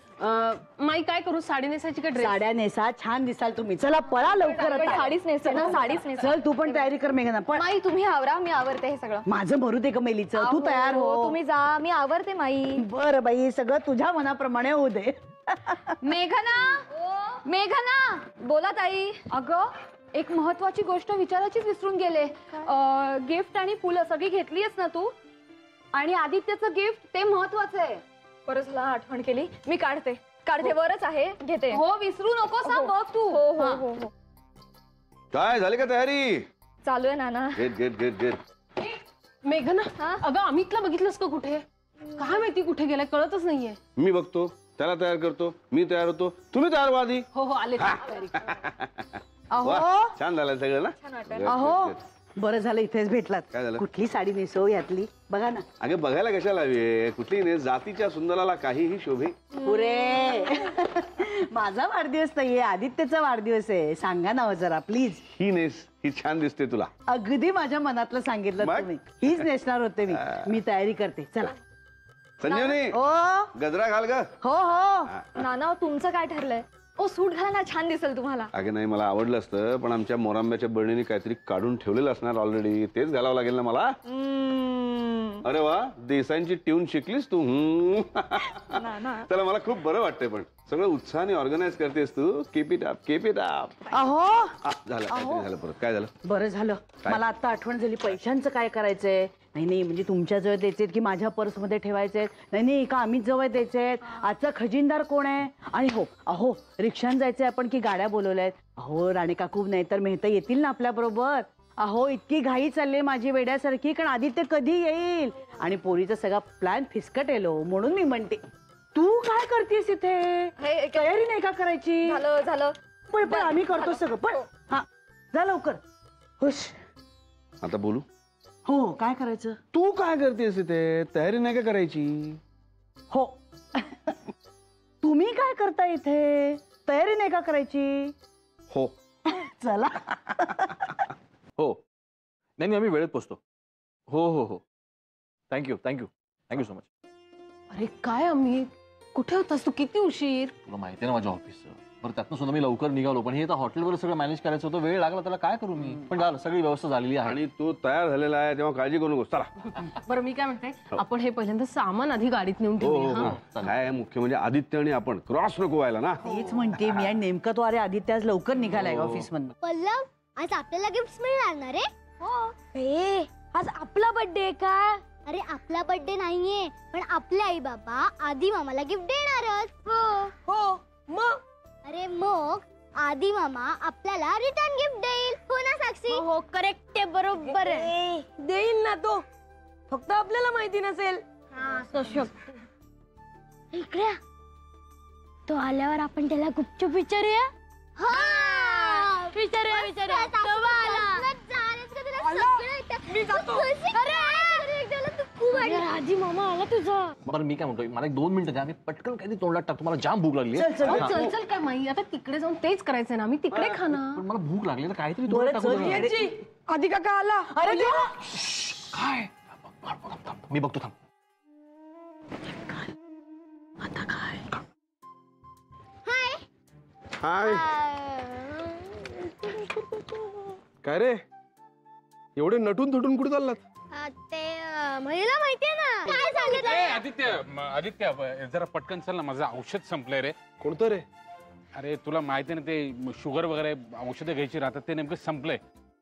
माई काय करू, साडी नेसायची का ड्रेस? साड्या नेसा, छान दिसाल तुम्ही. चला पळा लवकर आता. साडीच नेसते ना, साडीच नेसते. चल तू पण तयारी कर मेघना. पण माई तुम्ही आवरा, मी आवरते हे सगळं. माझं भरू दे ग मेलीचं. तू तयार हो. तुम्ही जा, मी आवरते माई. बरं बाई, सगळं तुझ्या मनाप्रमाणे होऊ दे. मेघना, बोला ताई. अगं एक महत्वाची गोष्ट विचारायचीच विसरून गेले. गिफ्ट आणि फुलं सगळी घेतलीयस ना तू? आणि आदित्यचं गिफ्ट ते महत्वाचं आहे. बरं झालं आठवण केली. मी काढते वरच आहे, घेते. हो विसरू नको सांग. बघ तू. हो. काय झाली का तयारी? चालू आहे नाना. गेट. मेघना, अगं अमितला बघितलंस का कुठे? काय माहिती कुठे गेलाय, कळतच नाहीये. मी बघतो, त्याला तयार करतो, मी तयार होतो, तुम्ही तयार व्हा आधी. हो आले. अहो छान झालं सगळं ना? अहो बरं झालं इथेच भेटलात. काय झालं? कुठली साडी नेसो यातली बघा ना. अगे बघायला कशाला हवी? कुठली नाही, जातीच्या सुंदराला काहीही शोभे. पुरे माझा वाढदिवस नाहीये, आदित्यचा वाढदिवस आहे. सांगा ना जरा प्लीज. ही नेस, ही छान दिसते तुला. अगदी माझ्या मनातलं सांगितलं मग? तुम्ही. हीच नेसणार होते मी तयारी करते. चला संजीवनी, हो गजरा घाल ग. हो. नाना तुमचं काय ठरलंय? सूट घाला ना, छान दिसेल तुम्हाला. अगे नाही, मला आवडलं असतं पण आमच्या मोरांब्याच्या बहिणीने काहीतरी काढून ठेवलेलं असणार ऑलरेडी. तेच घालावं लागेल ना मला. अरे वा, देसाईंची ट्यून शिकलीस तू. चला, मला खूप बरं वाटतंय. पण सगळं उत्साहाने ऑर्गनाईज करतेस तू. Keep it up. अहो झालं काहीतरी झालं परत. काय झालं? बरं झालं, मला आता आठवण झाली. पैशांचं काय करायचंय? नाही म्हणजे तुमच्या जवळ द्यायचे की माझ्या पर्स मध्ये ठेवायचे? नाही का अमित जवळ द्यायचे? आजचा खजिनदार कोण आहे? आणि अहो रिक्षान जायचंय आपण की गाड्या बोलवल्यात? अहो राणे काकू नाही तर मेहता येतील ना आपल्या बरोबर? अहो इतकी घाई चालली माझी वेड्यासारखी, कारण आदित्य कधी येईल? आणि पोरीचा सगळा प्लॅन फिसकट येलो. म्हणून मी म्हणते, तू काय करतेस इथे? तयारी नाही का करायची? झालं. पण आम्ही करतो सगळं. पण हा जा लवकर. हुश. आता बोलू? हो, काय करायचं? तू काय करतेस इथे? तयारी नाही का करायची? हो. तुम्ही काय करता इथे? तयारी नाही का करायची? हो. चला. हो नाही आम्ही वेळेत पोचतो. हो. Thank you so much. अरे काय अमित, कुठे होतास तू? किती उशीर? तुला माहिती आहे ना माझ्या ऑफिसचं. बरं त्यातनं सुद्धा मी लवकर निघालो, पण हे आता हॉटेलवर सगळं मॅनेज करायचं होतं. वेळ लागला, त्याला काय करू मी? पण झालं, सगळी व्यवस्था झालेली आहे. आणि तो तयार झालेला आहे तेव्हा काळजी करू नकोस. चला. बरं मी काय म्हणते, आपण हे पहिल्यांदा सामान आधी गाडीत नेऊन ठेवूया. काय आहे मुख्य म्हणजे आदित्य आणि आपण क्रॉस नको व्हायला ना. तेच म्हणते मी. आणि नेमका तो अरे आदित्य आज लवकर निघालाय ऑफिस मधून. पल्लव, आज आपल्याला गिफ्ट मिळणार ना रे? हो. आज आपला बर्थडे आहे का? अरे आपला बर्थडे नाहीये, पण आपले आई बाबा आदी मामाला गिफ्ट देणारच. हो. मग अरे मग आदी मामा आपल्याला रिटर्न गिफ्ट देईल. हो ना साक्षी? हो करेक्ट आहे, बरोबर आहे. देईल ना तो, फक्त आपल्याला माहिती नसेल. इकडे तो आल्यावर आपण त्याला गुपचूप विचारूया. विचारूया. आधी मामा आला तुझा. बरं मी काय म्हणतोय, मला 2 मिनिटं द्या, मी पटकन काहीतरी तोंडात टाकतो. मला जाम भूक लागली. चल काय माई, आता तिकडे जाऊन तेच करायचंय ना. आम्ही तिकडे खाणार. पण मला भूक लागली तर काहीतरी तोंडात टाकू. आधी काका आला. अरे काय? मी बघतो, थांब. आता काय? हाय. काय रे, एवढे नटून थटून कुठे चाललात? ते महिला माहितीये ना काय सांगितलं? आदित्य जरा पटकन चल ना, माझं औषध संपलंय रे. कोणतं रे? अरे तुला माहिती ना, ते शुगर वगैरे औषधं घ्यायची राहतात, ते नेमकं संपलंय.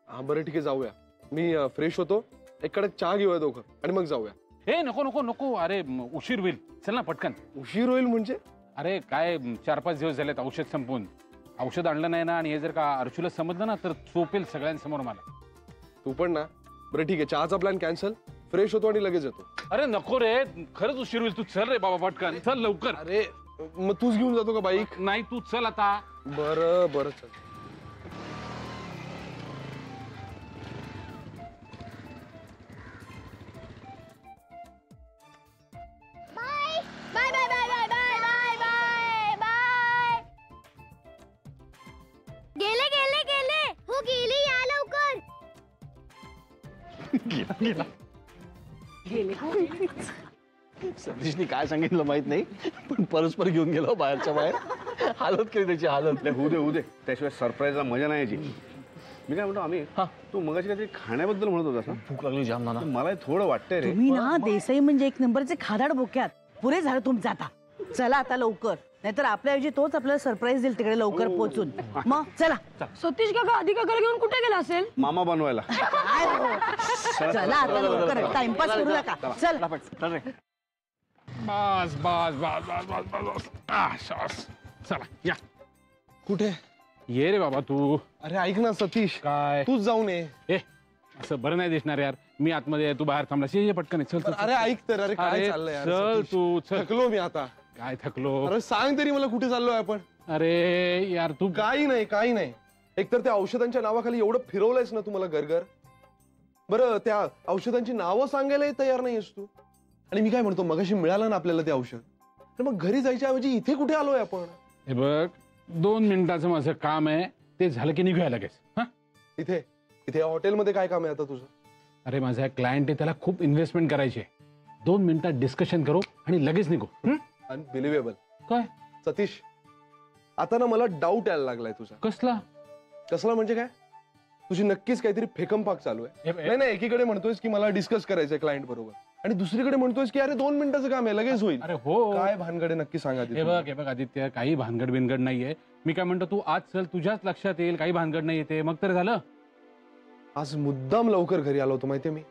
हा बरं ठीक आहे, जाऊया. मी फ्रेश होतो, एक कडक चहा घेऊया दोघं आणि मग जाऊया. हे नको. अरे उशीर होईल, चल ना पटकन. उशीर होईल म्हणजे? अरे काय 4-5 दिवस झालेत औषध संपून. औषध आणलं नाही ना, आणि हे जर का अर्चूला समजलं ना तर चोपेल सगळ्यांसमोर मला. तू पण ना. बरं ठीक आहे, चहाचा प्लॅन कॅन्सल. फ्रेश होतो आणि लगेच येतो. अरे नको रे, खरंच उशीर होईल. तू चल रे बाबा पटकन, चल लवकर. अरे मग तूच घेऊन जातो का बाईक? नाही तू चल आता. बरं बरं चल. Bye bye bye bye bye bye bye bye. गेले गेले गेले. हो गेले, या लवकर. सतीशनी काय सांगितलं माहित नाही, पण परस्पर घेऊन गेलो बाहेरच्या बाहेर. हालत केली त्याची हालत. होऊ दे त्याशिवाय सरप्राईजला मजा नाही यायची. मी काय म्हणतो आम्ही, तू मगाशी काहीतरी खाण्याबद्दल म्हणत होतास ना? भूक लागली जाम नाना. मला थोडं वाटतंय रे. तुम्ही ना देसाई म्हणजे एक नंबरचे खादाड बोक्यात. पुरे झालं तुमचं आता. चला आता लवकर, नाहीतर आपल्याऐवजी तोच आपल्याला सरप्राईज देईल तिकडे लवकर पोहोचून. मग चला. सतीश काका आधी काकाला घेऊन कुठे गेला असेल? मामा बनवायला. चला आता लवकर, टाइमपास करू नका. चल. बस बस बस बस बस बस बस. श्वास. चला या. कुठे? ये रे बाबा तू. अरे ऐक ना सतीश, काय तूच जाऊन ये. ए असं बरं नाही दिसणार यार. मी आतमध्ये आहे, तू बाहेर थांबला. ये पटकन ये. चल चल. अरे ऐक तर. अरे काय अरे, चाललंय यार चल सतीश? तू चल. थकलो मी आता. काय थकलो? अरे सांग तरी मला कुठे चाललोय आपण? अरे यार तू काही नाही काही नाही. एकतर त्या औषधांच्या नावाखाली एवढं फिरवलंयस ना तुम्हाला गरगर. बरं त्या औषधांची नावं सांगायलाही तयार नाहीयेस तू. आणि मी काय म्हणतो, मगाशी मिळालं ना आपल्याला ते औषध, तर मग घरी जायच्या ऐवजी इथे कुठे आलोय आपण? हे बघ, 2 मिनिटाचं माझं काम आहे, ते झालं की निघूया लगेच. हा इथे इथे हॉटेलमध्ये काय काम आहे आता तुझं? अरे माझा क्लायंट आहे, त्याला खूप इन्व्हेस्टमेंट करायची आहे. 2 मिनिटात डिस्कशन करू आणि लगेच निघू. अनबिलिव्हेबल. काय सतीश, आता ना मला डाऊट यायला लागलाय तुझा. कसला? कसला म्हणजे काय? तुझी नक्कीच काहीतरी फेकमपाक चालू आहे. नाही नाही, एकीकडे म्हणतोयस की मला डिस्कस करायचंय क्लायंट बरोबर, आणि दुसरीकडे म्हणतोयस की अरे 2 मिनिटाचं काम आहे, लगेच होईल. अरे हो. काय भानगडे नक्की सांगा. हे बघ आदित्य, काही भानगड बिनगड नाहीये. मी काय म्हणतो, तू आज चल, तुझ्याच लक्षात येईल काही भानगड नाही येते, मग तर झालं. आज मुद्दाम लवकर घरी आलो होतो माहितीये मी.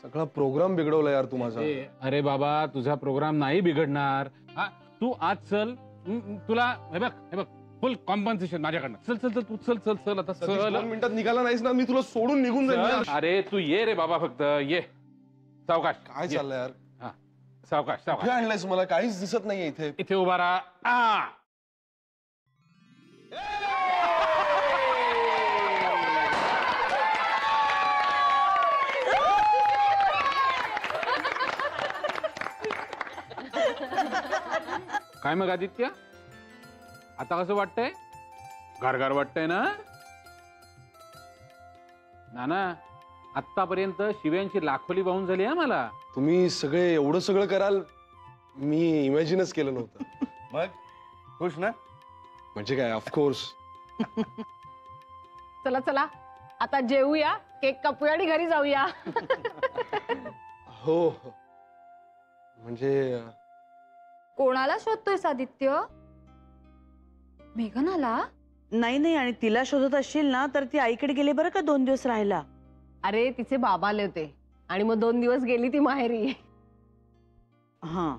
सगळा प्रोग्राम बिघडवला यार तू माझा. अरे बाबा, तुझा प्रोग्राम नाही बिघडणार. तू आज चल, तुला हे बघ फुल कॉम्पन्सेशन माझ्याकडनं. चल चल चल तू चल चल चल आता चल. 2 मिनिटात निघाला नाहीस ना, मी तुला सोडून निघून जाईल. अरे तू ये रे बाबा, फक्त ये. सावकाश. काय चाललंय यार? सावकाश सावकाश. कुठे आणलंयस मला? काहीच दिसत नाहीये इथे. इथे उभा राहा. काय मग आदित्य, आता कसं वाटतंय? गारगार वाटतंय ना? नाना, आतापर्यंत शिव्यांची लाखोली वाहून झाली आहे मला. तुम्ही सगळे एवढं सगळं कराल मी इमॅजिनच केलं नव्हतं. मग खुश ना? म्हणजे काय, ऑफकोर्स. चला चला आता जेवूया, केक कापूया आणि घरी जाऊया. हो हो. म्हणजे कोणाला शोधतोयस आदित्य? मेघनाला? नाही नाही, आणि तिला शोधत असशील ना तर ती आईकडे गेली बरं का 2 दिवस राहायला. अरे तिचे बाबा आले होते आणि मग 2 दिवस गेली ती माहेरी. हा,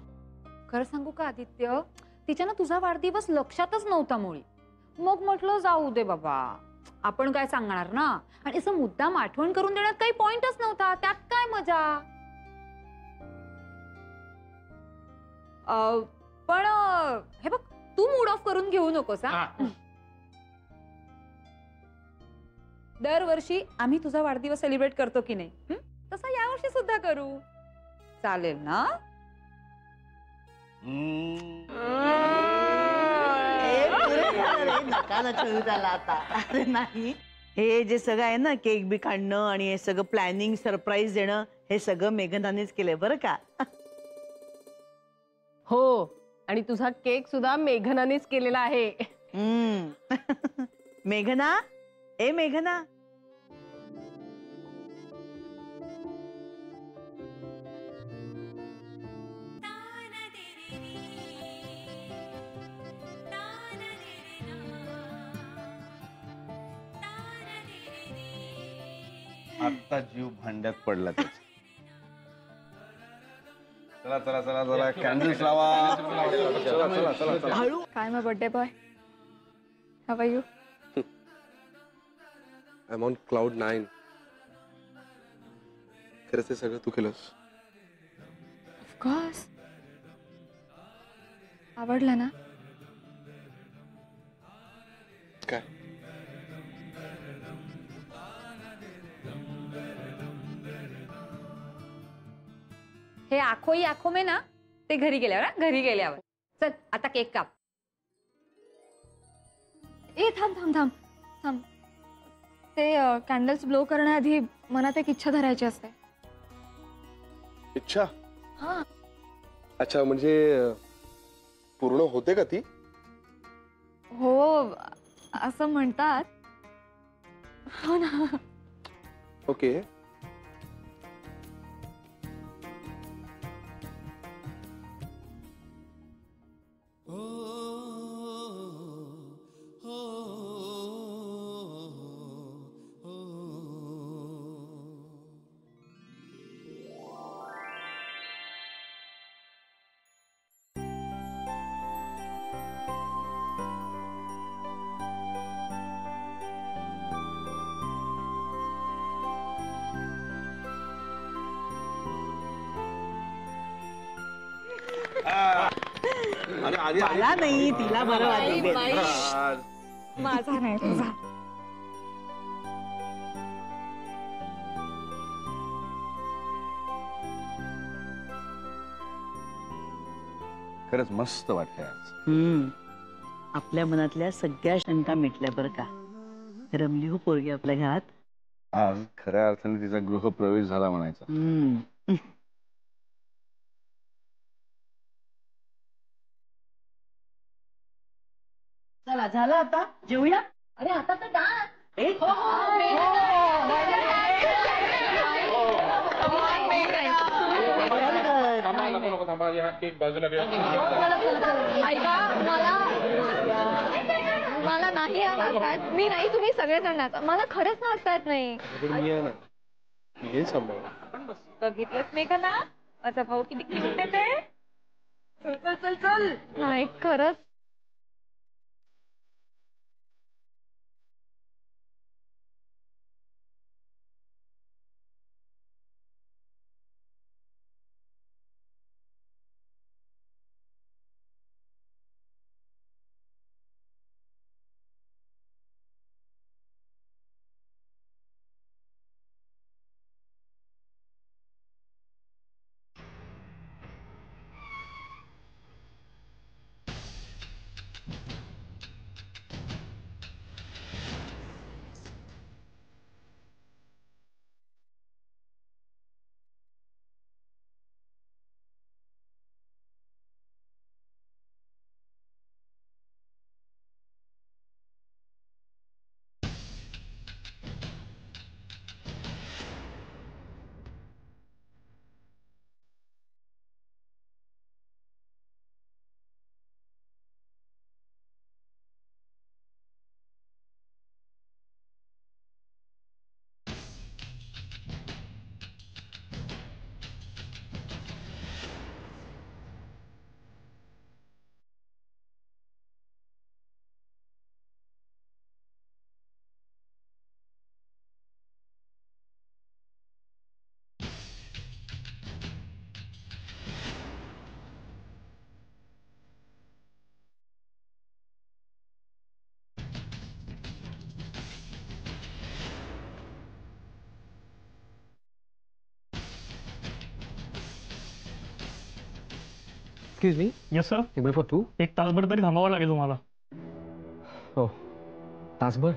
खरं सांगू का आदित्य, तिच्या ना तुझा वाढदिवस लक्षातच नव्हता मुळी. मग म्हटलं जाऊ दे बाबा, आपण काय सांगणार ना, आणि असं मुद्दाम आठवण करून देण्यात काही पॉइंटच नव्हता. त्यात काय मजा. पण हे बघ, तू मूड ऑफ करून घेऊ नकोस. दरवर्षी आम्ही तुझा वाढदिवस सेलिब्रेट करतो की नाही, तसं यावर्षी सुद्धा करू. चालेल ना? नका ना खेळू त्याला आता. अरे नाही, हे जे सगळं आहे ना, केक बी काढणं आणि हे सगळं प्लॅनिंग, सरप्राईज देणं, हे सगळं मेघनानेच केलंय बरं का. हो, आणि तुझा केक सुद्धा मेघनानेच केलेला आहे. मेघना, ए मेघना. आता जीव भांड्यात पडला त्याचा. चला चला चला चला, कॅन्डल्स लावा. चला चला चला चला. हळू. काय मग birthday boy, how are you? I am on cloud 9. खरंच हे सगळं तू केलंस? ऑफकोर्स. आवडलं ना? काय? हे आखोई आखो में ना ते घरी गेल्यावर हा? घरी गेल्यावर चल आता केक काप. ए थांब थांब थांब थांब. ते कॅन्डल्स ब्लो करण्याआधी मनात एक इच्छा धरायची असते. इच्छा? हा. अच्छा, म्हणजे पूर्ण होते का ती? हो असं म्हणतात. हो ना. ओके. मला नाही, तिला बरं वाटेल. माझा नाही तुझा. खरंच मस्त वाटतंय आज. आपल्या मनातल्या सगळ्या शंका मिटल्या बरं का. रमली हो पोरगी आपल्या घरात. आज खऱ्या अर्थाने तिचा गृहप्रवेश झाला म्हणायचा. चला झालं आता जेवूया. अरे आता तर ऐका मला नाही आवडत. मी नाही, तुम्ही सगळेजण नाचा. मला खरंच नाचता येत नाही. बघितलंच नाही का ना माझा भाऊ किती क्यूट आहे ते. चल चल चल चल. नाही खरंच. Excuse me. Yes sir. Table for two. एक तासभर तरी थांबावं लागेल तुम्हाला. हो तासभर.